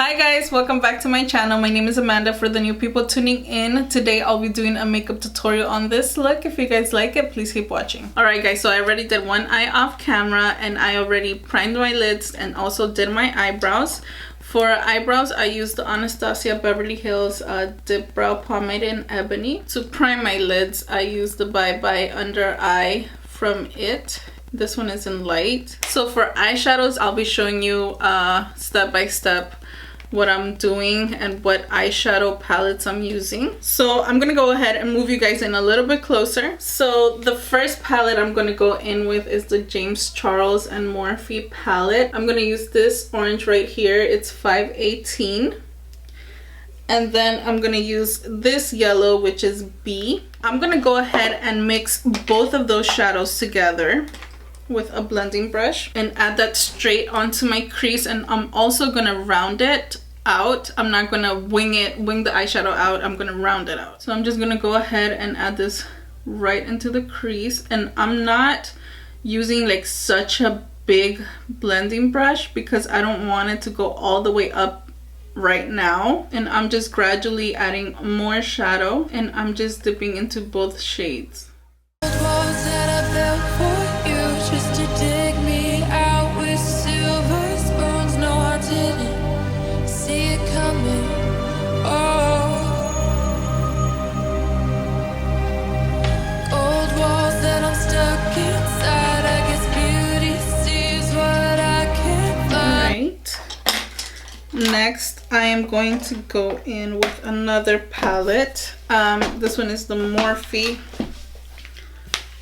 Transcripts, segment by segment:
Hi guys, welcome back to my channel. My name is Amanda. For the new people tuning in, today I'll be doing a makeup tutorial on this look. If you guys like it, please keep watching. Alright guys, so I already did one eye off camera and I already primed my lids and also did my eyebrows. For eyebrows, I used the Anastasia Beverly Hills Dip Brow Pomade in Ebony. To prime my lids, I used the Bye Bye Under Eye from It. This one is in light. So for eyeshadows, I'll be showing you step by step what I'm doing and what eyeshadow palettes I'm using. So I'm gonna go ahead and move you guys in a little bit closer. So the first palette I'm gonna go in with is the James Charles and Morphe palette. I'm gonna use this orange right here. It's 518. And then I'm gonna use this yellow, which is B. I'm gonna go ahead and mix both of those shadows together with a blending brush and add that straight onto my crease, and I'm also gonna round it out. I'm not gonna wing the eyeshadow out. I'm gonna round it out. So I'm just gonna go ahead and add this right into the crease, and I'm not using like such a big blending brush because I don't want it to go all the way up right now, and I'm just gradually adding more shadow and I'm just dipping into both shades. Just to dig me out with silver spoons. No, I didn't see it coming. Oh, gold walls that I'm stuck inside. I guess beauty sees what I can't find. Alright, next I am going to go in with another palette. This one is the Morphe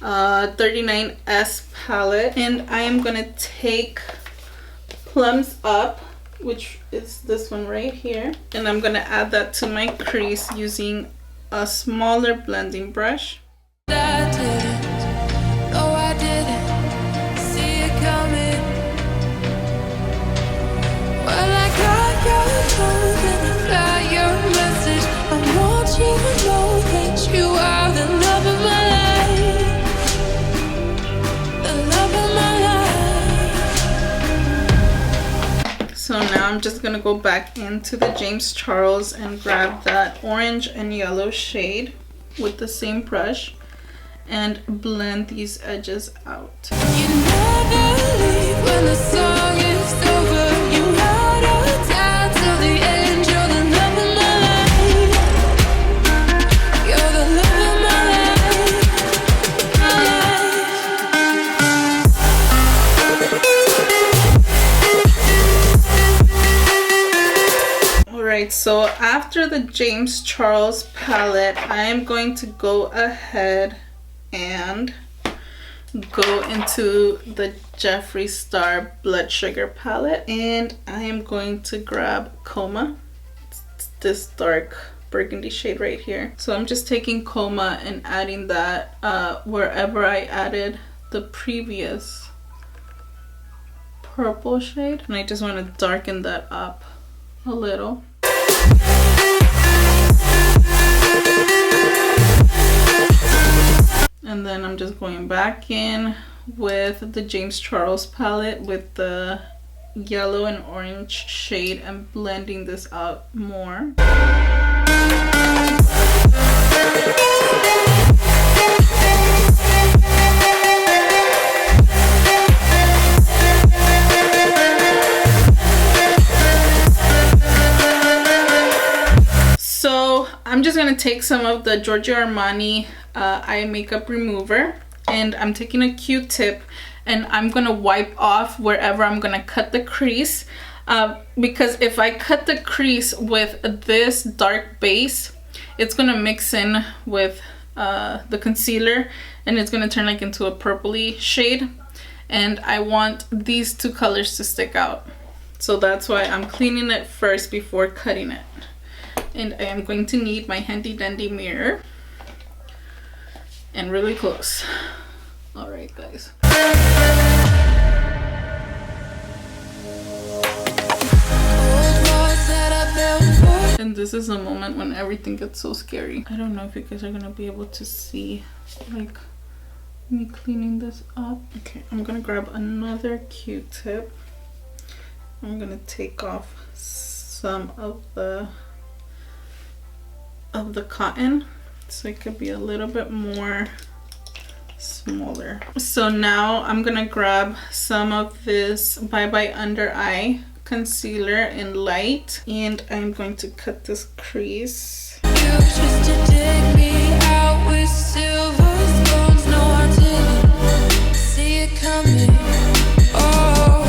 39S palette, and I am gonna take Plums Up, which is this one right here, and I'm gonna add that to my crease using a smaller blending brush. I didn't, no, I didn't see it coming. Well, I got your tone and I got your message. I want you to know that you are the love of my life. So now I'm just gonna go back into the James Charles and grab that orange and yellow shade with the same brush and blend these edges out. You never leave when the song is over. You ride or die till the end. You're the love of my life. You're the love of my life. My life. Alright, so after the James Charles palette, I am going to go ahead and go into the Jeffree Star Blood Sugar palette, and I am going to grab Coma. It's this dark burgundy shade right here. So I'm just taking Coma and adding that wherever I added the previous purple shade, and I just want to darken that up a little. And then I'm just going back in with the James Charles palette with the yellow and orange shade and blending this out more. So I'm just gonna take some of the Giorgio Armani eye makeup remover, and I'm taking a Q-tip and I'm gonna wipe off wherever I'm gonna cut the crease, because if I cut the crease with this dark base, it's gonna mix in with the concealer and it's gonna turn like into a purpley shade, and I want these two colors to stick out. So that's why I'm cleaning it first before cutting it. And I am going to need my handy dandy mirror, and really close. All right guys. And this is a moment when everything gets so scary. I don't know if you guys are gonna be able to see like me cleaning this up. Okay, I'm gonna grab another Q-tip. I'm gonna take off some of the cotton so it could be a little bit more smaller. So now I'm gonna grab some of this Bye Bye Under Eye concealer in light, and I'm going to cut this crease. You used to dig me out with silver spoons. No, I didn't see it coming. Oh,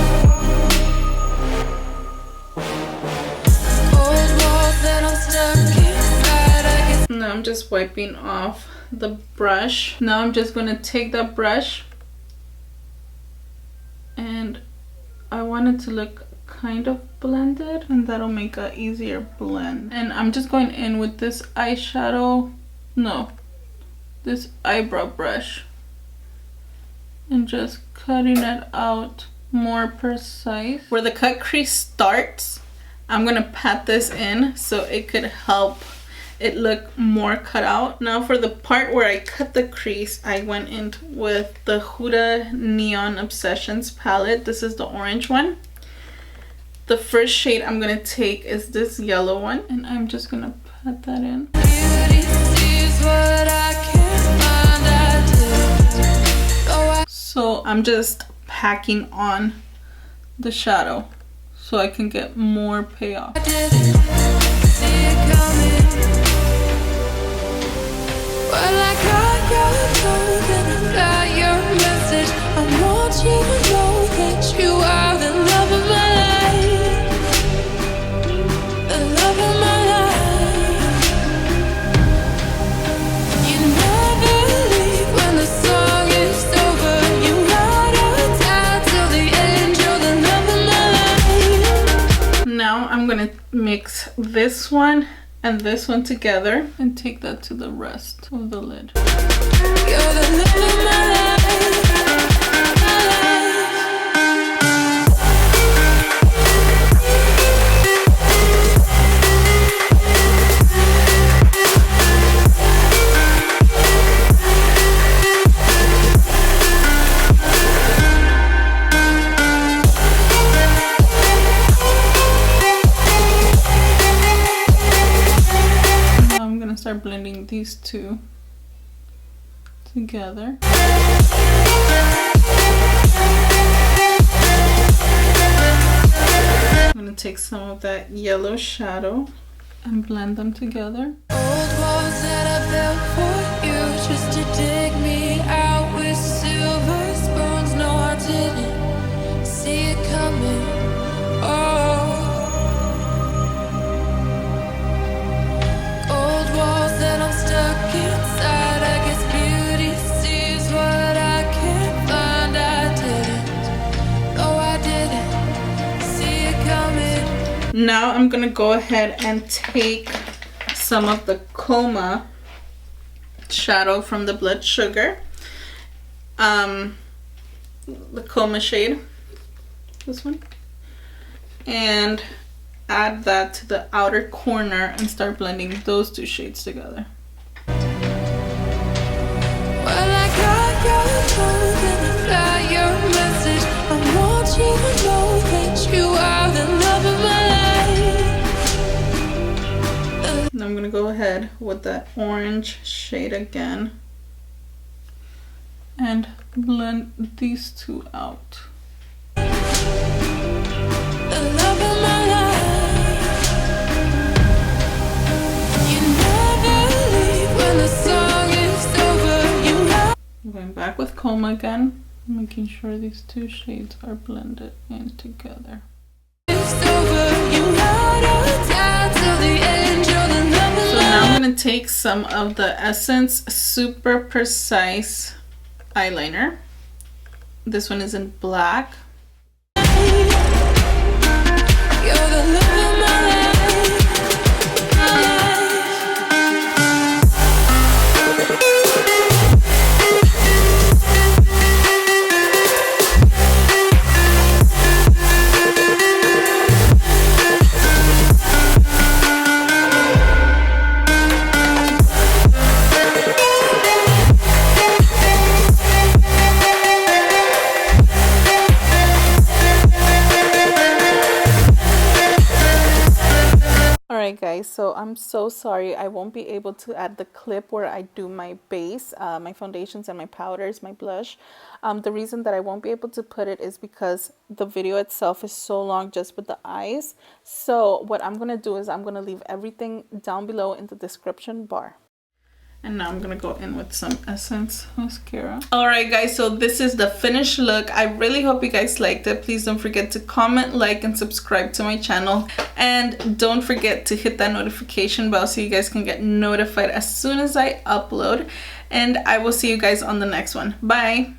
cold walls that I'm stuck inside. I guess Now I'm just wiping off the brush. Now I'm just gonna take that brush, and I want it to look kind of blended, and that'll make a easier blend. And I'm just going in with this this eyebrow brush, and just cutting it out more precise. Where the cut crease starts, I'm gonna pat this in so it could help it look more cut out. Now for the part where I cut the crease, I went in with the Huda Neon Obsessions palette. This is the orange one. The first shade I'm gonna take is this yellow one, and I'm just gonna pat that in. beauty sees what I can't find. I did. Oh, So I'm just packing on the shadow so I can get more payoff. I didn't see it coming. Well, I got your code and I got your message. I want you to know that you are the love of my life. The love of my life. You never leave when the song is over. You ride or die till the end. You're the love of my life. Now I'm gonna mix this one and this one together and take that to the rest of the lid. You're the love of my life. My life. Now I'm gonna start blending these two together. I'm gonna take some of that yellow shadow and blend them together. Old walls that I built for you just to dig me out with silver spoons. No, I didn't see it coming. Oh, old walls that I'm stuck inside. I guess beauty sees what I can't find. I didn't. No, I didn't see it coming. Now I'm gonna go ahead and take some of the Coma shadow from the Blood Sugar, the Coma shade, this one, and add that to the outer corner and start blending those two shades together. Well, I got your code and I got your message. I want you to know that you are the love of my life. And I'm gonna go ahead with that orange shade again and blend these two out. The love of my life. You never leave when the song is over. You know. Going back with Coma again, making sure these two shades are blended in together. It's over. You ride or die till the end. You're the love of So my now life. I'm going to take some of the Essence Super Precise eyeliner. This one is in black. You're the love of my life. My life. so I'm so sorry I won't be able to add the clip where I do my base, my foundations and my powders, my blush. The reason that I won't be able to put it is because the video itself is so long just with the eyes. So what I'm gonna do is I'm gonna leave everything down below in the description bar. And now I'm gonna go in with some Essence mascara. Alright guys, so this is the finished look. I really hope you guys liked it. Please don't forget to comment, like, and subscribe to my channel. And don't forget to hit that notification bell so you guys can get notified as soon as I upload. And I will see you guys on the next one. Bye!